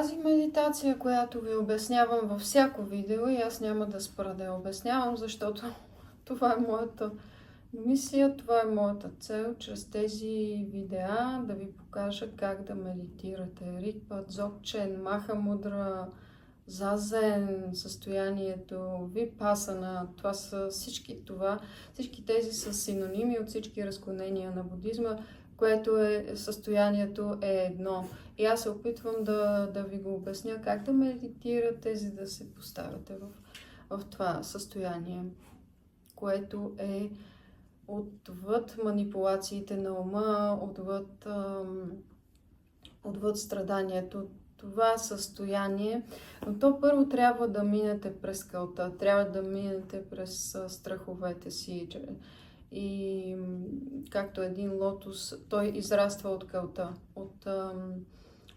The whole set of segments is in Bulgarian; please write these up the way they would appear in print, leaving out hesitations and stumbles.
Тази медитация, която ви обяснявам във всяко видео, и аз няма да спра да я обяснявам, защото това е моята мисия, това е моята цел, чрез тези видеа да ви покажа как да медитирате. Ритпа, Дзогчен, Маха Мудра, Зазен, състоянието, Випасана, това са всички тези са синоними от всички разклонения на будизма, което състоянието е едно. И аз се опитвам да ви го обясня как да медитирате, за да се поставяте в това състояние, което е отвъд манипулациите на ума, отвъд страданието. Това състояние, но то първо трябва да минете през кълта, трябва да минете през страховете си. И както един лотос, той израства от кълта,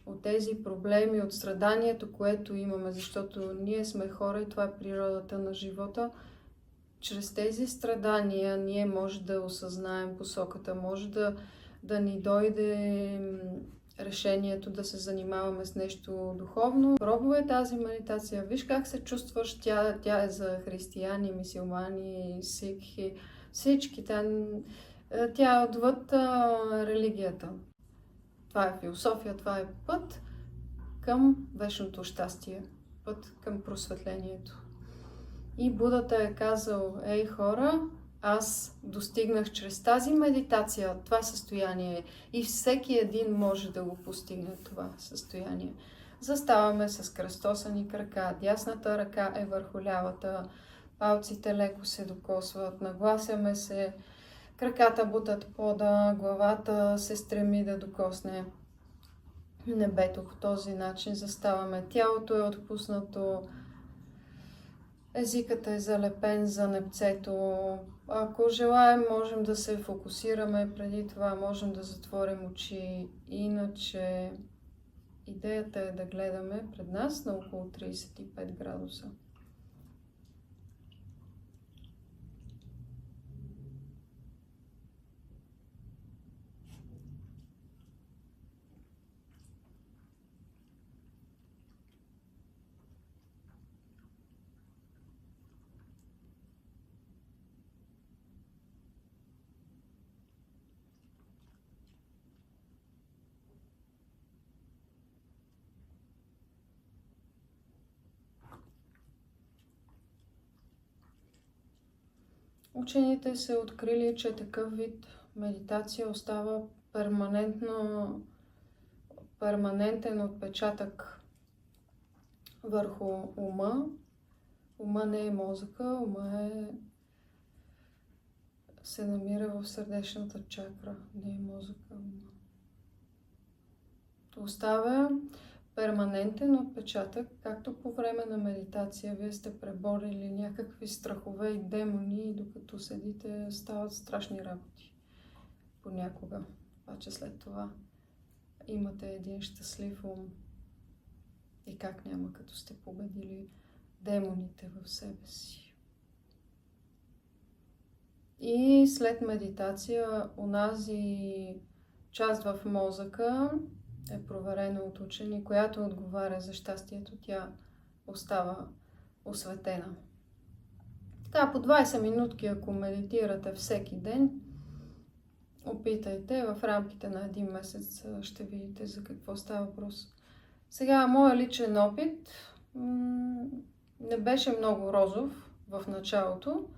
от тези проблеми, от страданието, което имаме, защото ние сме хора и това е природата на живота. Чрез тези страдания ние може да осъзнаем посоката, може да ни дойде решението да се занимаваме с нещо духовно. Пробвай тази медитация, виж как се чувстваш, тя е за християни, мюсюлмани, сикхи, всички. Тя е отвъд религията. Това е философия, това е път към вечното щастие, път към просветлението. И Будата е казал: ей хора, аз достигнах чрез тази медитация това състояние и всеки един може да го постигне това състояние. Заставаме с кръстосани крака, дясната ръка е върху лявата, палците леко се докосват, нагласяме се, краката бутат пода, главата се стреми да докосне небето. По този начин заставаме, тялото е отпуснато, езикът е залепен за небцето. Ако желаем, можем да се фокусираме, преди това можем да затворим очи. Иначе идеята е да гледаме пред нас на около 35 градуса. Учените са открили, че такъв вид медитация остава перманентен отпечатък върху ума. Ума не е мозъка, ума се намира в сърдечната чакра, не е мозъка, ума. Оставя перманентен отпечатък, както по време на медитация вие сте преборили някакви страхове и демони и докато седите стават страшни работи понякога. Обаче след това имате един щастлив ум. И как няма, като сте победили демоните в себе си. И след медитация, онази част в мозъка е проверено от учени, която отговаря за щастието, тя остава осветена. Така, по 20 минутки, ако медитирате всеки ден, опитайте, в рамките на един месец ще видите за какво става въпрос. Сега, моя личен опит не беше много розов в началото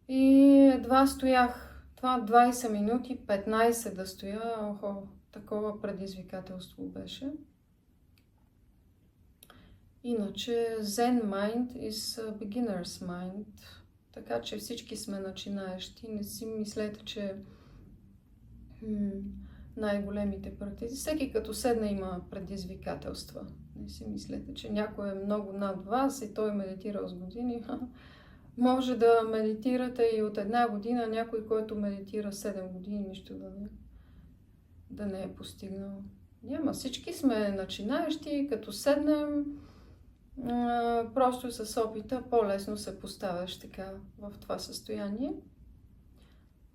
и едва стоях. Това 20 минути, 15 да стоя, такова предизвикателство беше. Иначе Zen Mind is beginner's mind, така че всички сме начинаещи. Не си мислете, че най-големите практици. Всеки като седне има предизвикателства. Не си мислете, че някой е много над вас и той медитирал с години. Може да медитирате и от 1 година, някой, който медитира 7 години, нищо да не е постигнал. Няма, всички сме начинаещи, като седнем, просто с опита по-лесно се поставяш така в това състояние.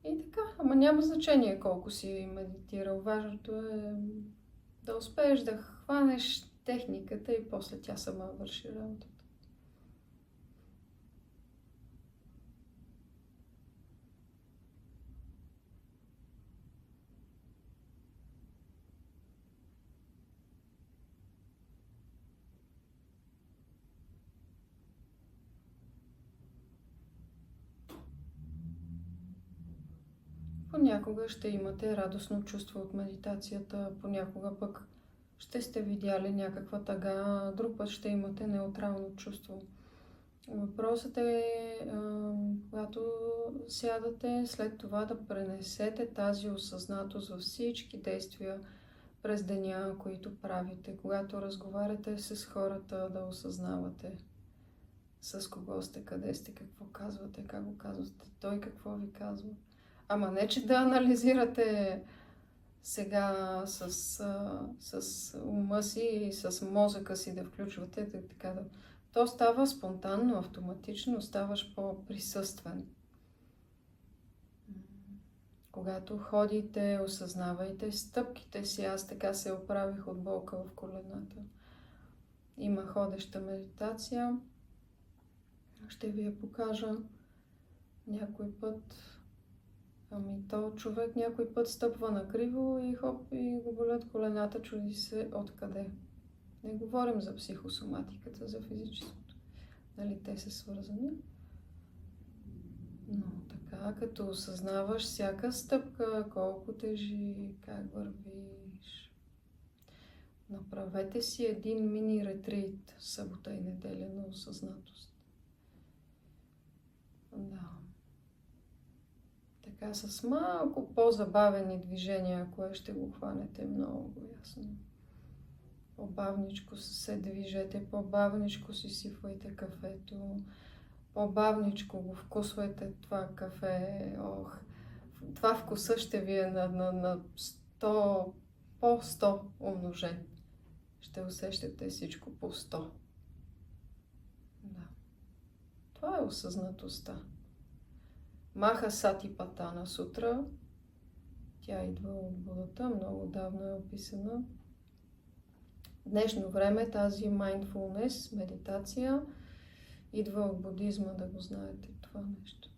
И така, ама няма значение колко си медитирал. Важното е да успееш да хванеш техниката и после тя сама върши работата. Понякога ще имате радостно чувство от медитацията, понякога пък ще сте видяли някаква тъга, друг път ще имате неутрално чувство. Въпросът е, когато сядате, след това да пренесете тази осъзнатост във всички действия през деня, които правите. Когато разговаряте с хората, да осъзнавате с кого сте, къде сте, какво казвате, как го казвате, той какво ви казва. Ама не, че да анализирате сега с ума си и с мозъка си да включвате, така да... То става спонтанно, автоматично, ставаш по-присъствен. Когато ходите, осъзнавайте стъпките си. Аз така се оправих от болка в колената. Има ходеща медитация. Ще ви я покажа някой път. Ами то човек някой път стъпва накриво и хоп, и го болят колената, чуди се откъде. Не говорим за психосоматиката, за физическото. Нали, те са свързани. Но така, като осъзнаваш всяка стъпка, колко тежи, как вървиш. Направете си един мини ретрит, събота и неделя на осъзнатост. Да. Така с малко по-забавени движения, кое ще го хванете много ясно. По-бавничко се движете, по-бавничко си сипвайте кафето, по-бавничко го вкусвайте това кафе. Ох, това вкуса ще ви е на 100, по 100 умножен. Ще усещате всичко по 100. Да. Това е осъзнатостта. Маха Сати Патана Сутра. Тя идва от Будата, много давно е описана. В днешно време тази mindfulness, медитация, идва от будизма, да го знаете това нещо.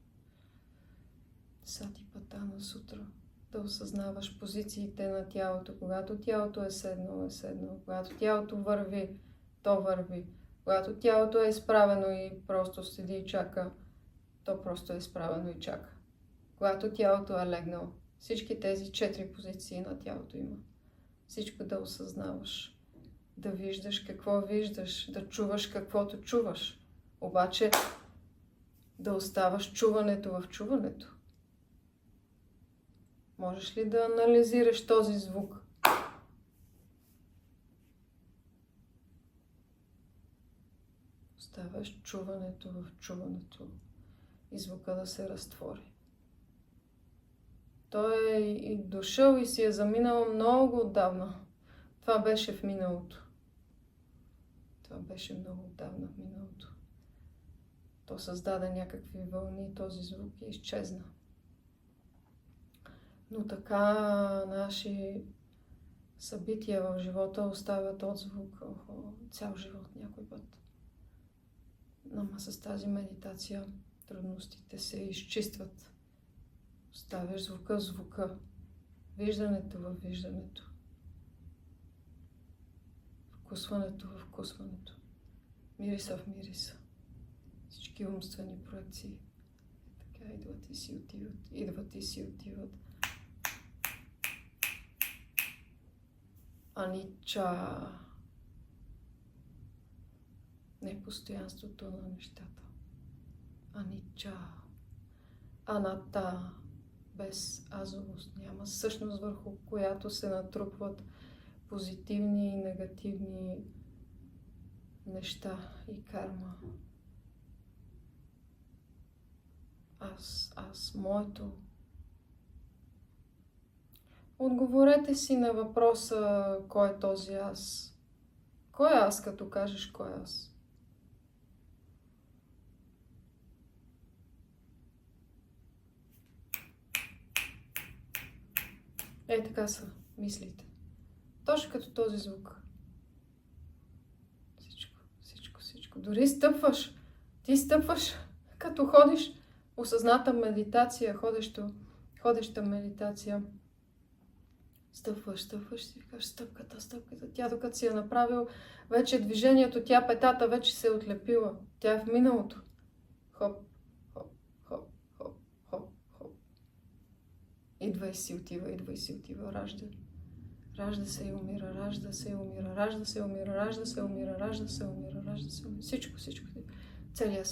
Сати Патана Сутра. Да осъзнаваш позициите на тялото. Когато тялото е седнало, е седнало. Когато тялото върви, то върви. Когато тялото е изправено и просто седи и чака, то просто е изправено и чака. Когато тялото е легнало, всички тези 4 позиции на тялото има. Всичко да осъзнаваш, да виждаш какво виждаш, да чуваш каквото чуваш. Обаче да оставаш чуването в чуването. Можеш ли да анализираш този звук? Оставаш чуването в чуването и звука да се разтвори. Той е и дошъл и си е заминал много отдавна. Това беше в миналото. Това беше много отдавна в миналото. То създаде някакви вълни и този звук и изчезна. Но така наши събития в живота оставят отзвук цял живот някой път. Ама с тази медитация трудностите се изчистват. Оставяш звука в звука, виждането във виждането, вкусването във вкусването, мириса в мириса. Всички умствени проекции така идват и си отиват, идват и си отиват. Анича. Непостоянството на нещата. Анича. Аната. Без азовост. Няма същност, върху която се натрупват позитивни и негативни неща и карма. Аз, моето. Отговорете си на въпроса, кой е този аз? Кой е аз, като кажеш кой е аз? Така са мислите. Точно като този звук. дори стъпваш. Ти стъпваш, като ходиш. Осъзната медитация, ходеща медитация. Стъпваш, си викаш стъпката. Тя докато си е направил, вече движението, петата вече се е отлепила. Тя е в миналото. Хоп, хоп, хоп, хоп, хоп, хоп. Идва и си отива, ражда. Ражда се и умира, ражда се и умира, ражда се и умира, ражда се и умира, ражда се и умира, ражда се и умира. Всичко. Целият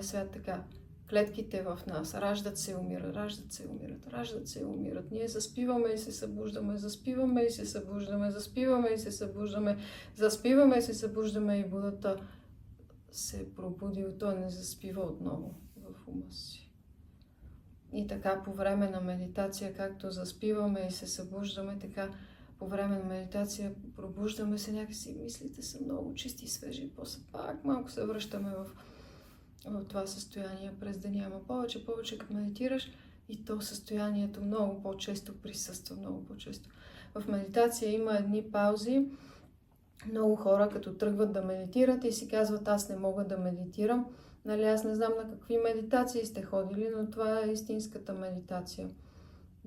свят така. Клетките в нас раждат се и умират, раждат се и умират, раждат се и умират. Ние заспиваме и се събуждаме, заспиваме и се събуждаме, заспиваме и се събуждаме, заспиваме и се събуждаме и Будата се е пробудил, той не заспива отново в ума си. И така по време на медитация, както заспиваме и се събуждаме, така по време на медитация пробуждаме се някакси, мислите са много чисти и свежи и после пак малко се връщаме в това състояние през деня. Ама повече като медитираш и то състоянието много по-често присъства, много по-често. В медитация има едни паузи. Много хора като тръгват да медитират и си казват, аз не мога да медитирам. Нали, аз не знам на какви медитации сте ходили, но това е истинската медитация.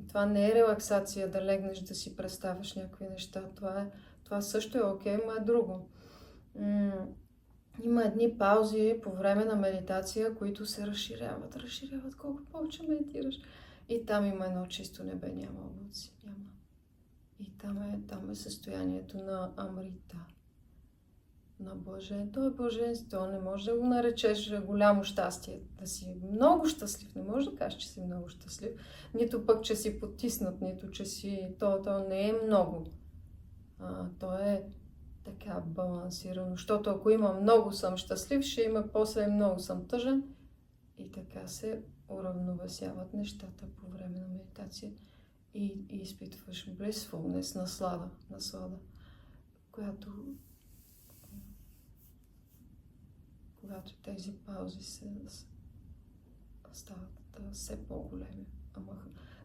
Това не е релаксация, да легнеш да си представяш някакви неща. Това също е окей, но е друго. Има едни паузи по време на медитация, които се разширяват колко повече медитираш. И там има едно чисто небе, няма облаци, няма. И там е състоянието на амрита, на блажен. То е блаженство, не може да го наречеш голямо щастие, да си много щастлив. Не може да кажеш, че си много щастлив. Нито пък, че си потиснат, нито, че си... То не е много. То е така балансирано. Защото ако има много съм щастлив, ще има после много съм тъжен. И така се уравновесяват нещата по време на медитация. И изпитваш blissfulness, наслада, която когато тези паузи стават все по-големи. Ама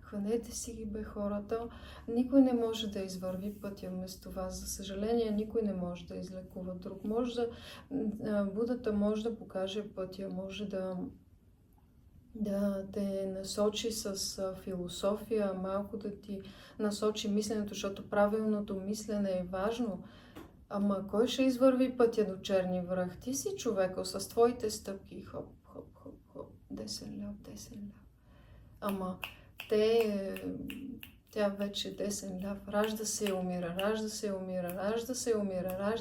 хванете си ги, бе, хората. Никой не може да извърви пътя вместо вас. За съжаление, никой не може да излекува друг. Будата може да покаже пътя, може да те насочи с философия, малко да ти насочи мисленето, защото правилното мислене е важно. Ама кой ще извърви пътя до черни връх? Ти си човека с твоите стъпки. Хоп, хоп, хоп, хоп. 10 ляв. Ама тя вече 10 ляв. Ражда се и умира.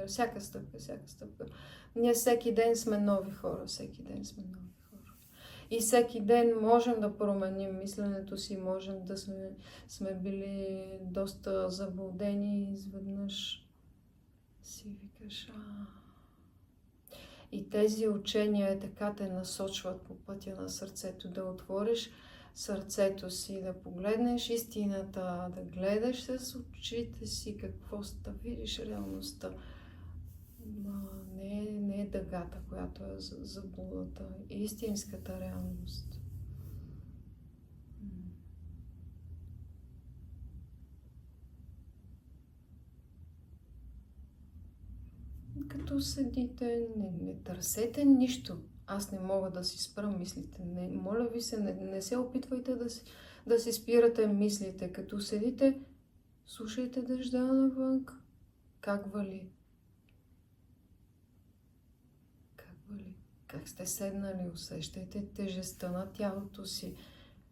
Всяка стъпка. Ние всеки ден сме нови хора. И всеки ден можем да променим мисленето си, можем да сме били доста заблудени и изведнъж си викаш. И тези учения така те насочват по пътя на сърцето, да отвориш сърцето си, да погледнеш истината, да гледаш с очите си какво видиш реалността. Не е дъгата, която е заблудата, истинската реалност. Като седите, не търсете нищо. Аз не мога да си спра мислите. Моля ви се, не се опитвайте да си спирате мислите. Като седите, слушайте дъжда навън. Как вали? Как сте седнали? Усещайте тежестта на тялото си.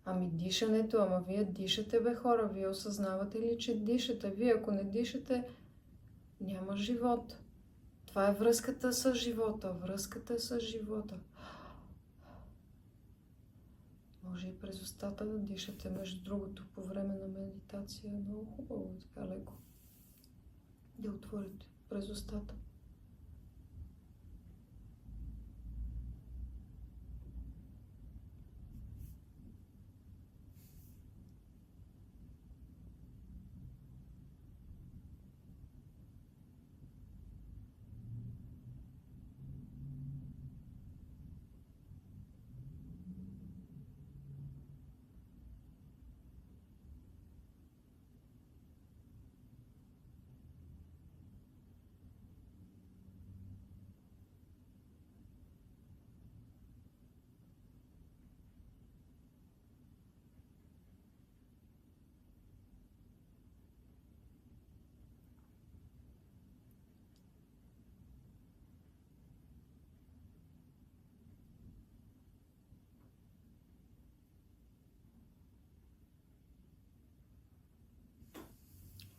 Ами дишането, вие дишате, бе, хора. Вие осъзнавате ли, че дишате? Вие, ако не дишате, няма живот. Това е връзката с живота. Може и през устата да дишате, между другото, по време на медитация. Много хубаво, така леко. Да отворите през устата.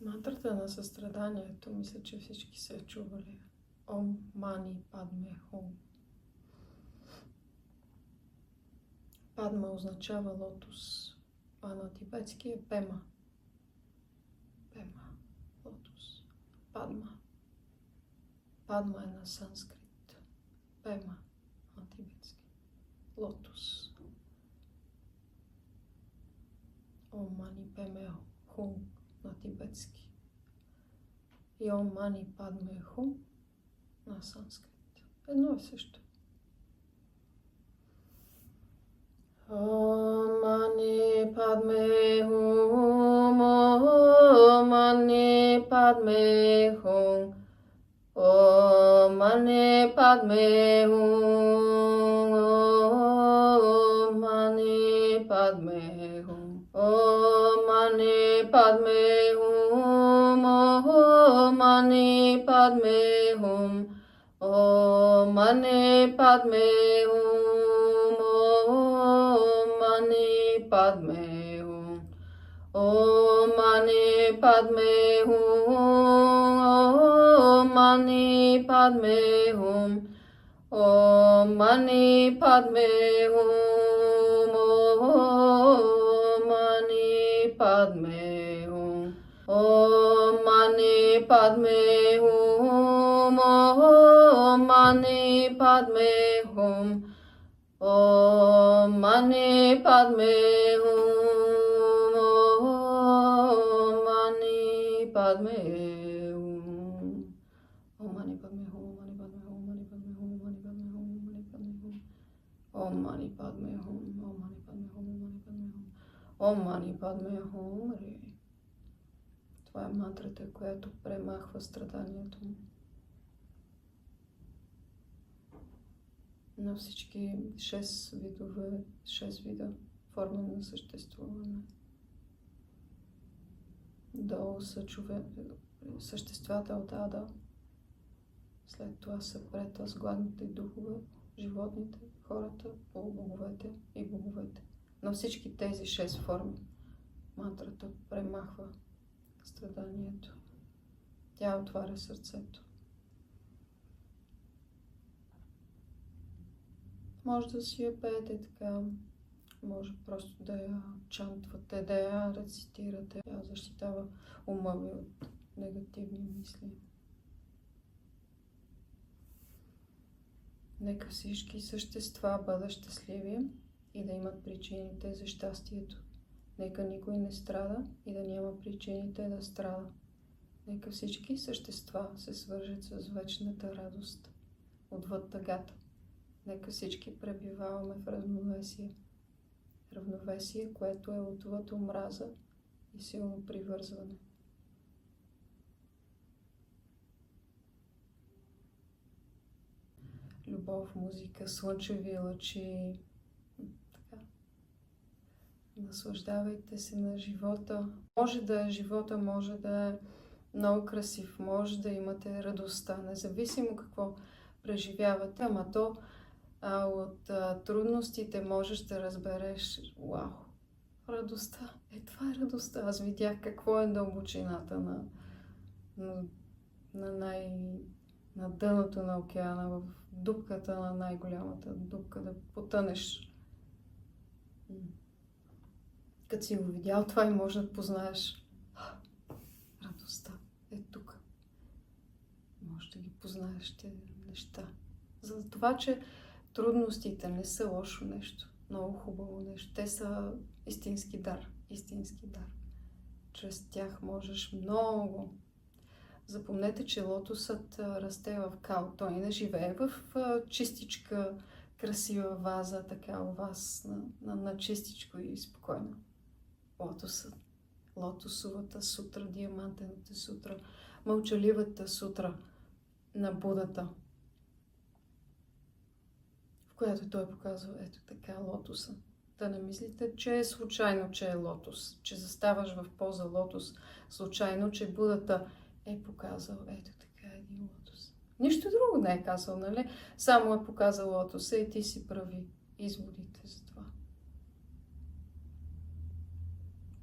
Мантрата на състраданието, мисля, че всички са чували. Ом Мани Падме Хум. Падма означава лотос, а на тибетски е Пема. Пема, лотос. Падма. Падма е на санскрит. Пема на тибетски. Лотос. Ом Мани Пеме Хум на тибетски. И Ом Мани Падме Хум на санскрит. Едно и също. Om Mani Padme Hum, Om Mani Padme Hum, Om Mani Padme Hum, Om Mani Padme Hum, Om Mani Padme Hum, Om Mani Padme Hum, Om Mani Padme Hum. Padme Hum, Om Mani Padme Hum, Om Mani Padme Hum, Om Mani Padme Hum, Om Mani Padme Hum, Om Mani Padme Hum, Om Mani Padme Hum. Om Mani Padme Hum, Om Mani Padme Hum, Om Mani Padme Hum, Om Mani Padme Hum, Om Mani Padme Hum, Om Mani Padme Hum. Това е мантрата, която премахва страданието му. На всички 6 вида форми на съществуване. Долу са съществата от ада, след това са пред гладните духове, животните, хората, полубоговете и боговете. На всички тези 6 форми мантрата премахва страданието. Тя отваря сърцето. Може да си я пеете така, може просто да я чантвате, да я рецитирате. Тя защитава ума ви от негативни мисли. Нека всички същества бъдат щастливи и да имат причините за щастието. Нека никой не страда и да няма причините да страда. Нека всички същества се свържат с вечната радост отвъд тъгата. Нека всички пребиваваме в равновесие. Равновесие, което е отвъд омраза и силно привързване. Любов, музика, слънчеви лъчи. Така. Наслаждавайте се на живота. Може да е живота, може да е много красив, може да имате радостта, независимо какво преживявате, ама то от трудностите можеш да разбереш, вау, радостта. Това е радостта. Аз видях какво е дълбочината на дъното на океана, в дупката на най-голямата дупка, да потънеш. Като си го видял това и може да познаеш радостта. Тук. Може да ги познаеш тези неща. За това, че трудностите не са лошо нещо, много хубаво нещо. Те са истински дар, истински дар. Чрез тях можеш много. Запомнете, че лотосът расте в кал. Той не живее в чистичка, красива ваза, така у вас, на чистичко и спокойно. Лотосът, лотосовата сутра, диамантената сутра, мълчаливата сутра на Будата, в която той показва ето така лотоса. Да не мислите, че е случайно, че е лотос, че заставаш в поза лотос, случайно, че Будата е показал ето така един лотос. Нищо друго не е казал, нали? Само е показал лотоса и ти си прави изводите за това.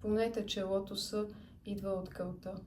Помнете, че лотоса идва от кълта.